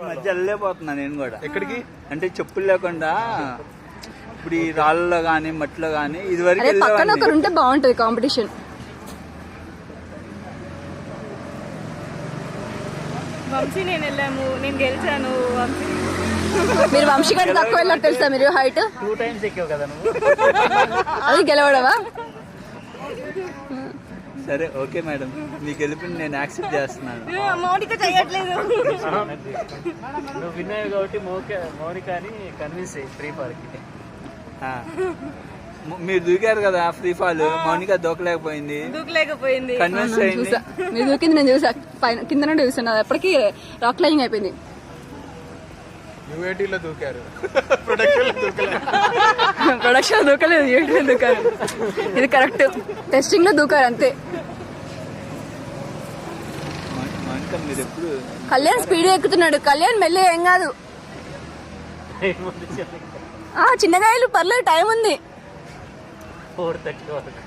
మధ్య వెళ్ళలేకపోతున్నా నేను కూడా. ఎక్కడికి అంటే చెప్పులు లేకుండా ఇప్పుడు ఈ రాళ్ళలో గానీ మట్టిలో గానీ ఇది వరకు పక్కన ఒకరు ఉంటే బాగుంటది కాంపిటీషన్. వంశీ నేను వెళ్ళాము, నేను గెలిచాను. వంశీ మీరు వంశీ కంటే తక్కువ వెళ్ళారు తెలుసా మీరు హైట్? 2 times ఎక్కావు కదా నువ్వు. అది గెలవడవా? సరే ఓకే మేడం, మీ గెలుపుని నేను యాక్సెప్ట్ చేస్తున్నాను. మౌనిక చేయట్లేదు. నువ్వు విన్నావు కాబట్టి మౌనికని కన్విన్స్ అయ్యి ఫ్రీ ఫాల్కి. మీరు దూకారు కదా ఫ్రీ ఫాల్, మౌనిక దూకలేకపోయింది. కన్విన్స్ అయింది. మీరు దూకింది నేను చూసా, పైన కింద నుండి చూస్తున్నా. ఎప్పటికీ రాక్ క్లైంబింగ్ అయిపోయింది. యూఏటీలో దూకారు, ప్రొడక్షన్ దూకలేదు, యూఏటీలో దూకారు. ఇది కరెక్ట్. టెస్టింగ్ లో దూకారు అంతే. మౌనిక మీరు ఎప్పుడు కళ్యాణ్ స్పీడ్ ఎక్కుతున్నాడు. కళ్యాణ్ మెల్లి ఏం కాదు. చిన్నగాయలు పర్లేదు, టైం ఉంది. 4:30 వరకు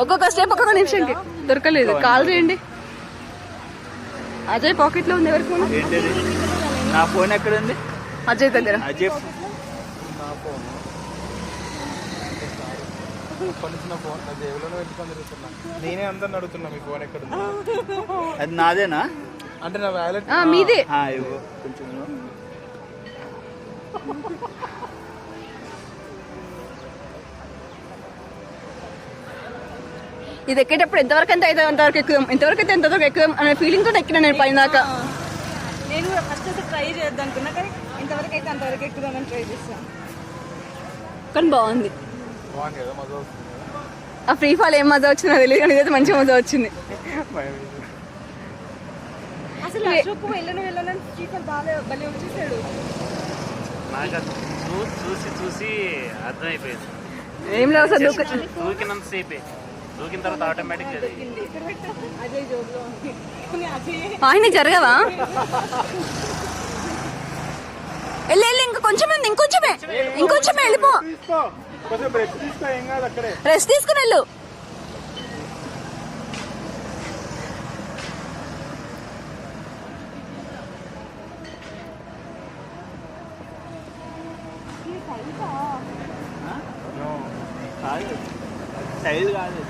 ఒక్కొక్క స్టెప్ ఒక్కొక్క నిమిషంకి. దొరకలేదు. కాల్ చేయండి. అజయ్ పాకెట్ లో ఉంది. ఎవరికి ఫోన్? ఏంటది? నా ఫోన్ ఎక్కడ ఉంది? అజయ్ దగ్గర. అజయ్ నా ఫోన్ ఫోన్ నా జేబులోనే పెట్టుకొని తిరుగుతున్నా. నేనే అందరిని అడుగుతున్నా మీ ఫోన్ ఎక్కడ ఉంది. అది నాదేనా? అంటే నా వ్యాలెట్ మీదే. ఇవ్వు కొంచెం. ఇది ఎక్కేటప్పుడు ఎంతవరకు ఎంత అయితే అంతవరకు ఎక్కుదాం, ఎంతవరకు అయితే ఎంతవరకు ఎక్కుదాం అనే ఫీలింగ్ తో ఎక్కినా నేను పైన దాకా. నేను కూడా ఫస్ట్ ట్రై చేద్దాం అనుకున్నా, కానీ ఎంతవరకు అయితే అంతవరకు ఎక్కుదామని ట్రై చేస్తాను. కానీ బాగుంది. బాగుంది కదా, మజా వస్తుంది. ఆ ఫ్రీ ఫాల్ ఏం మజా వచ్చిందో తెలియదు, కానీ ఇదైతే మంచి మజా వచ్చింది. అసలు అశోక్ వెళ్ళను ఫ్రీ ఫాల్ బాగా భలే వచ్చేసాడు. నాకు చూసి అర్థమైపోయింది. ఏం లేవు సార్. దూకినంతసేపే, దూకిన తర్వాత ఆటోమేటిక్ అజయ్ జోబులో ఆయన జరగవా? వెళ్ళి ఇంకొంచెం ఇంకొంచెమే వెళ్ళిపో. రెస్ట్ తీసుకుని వెళ్ళు. స్టైల్ కాదు.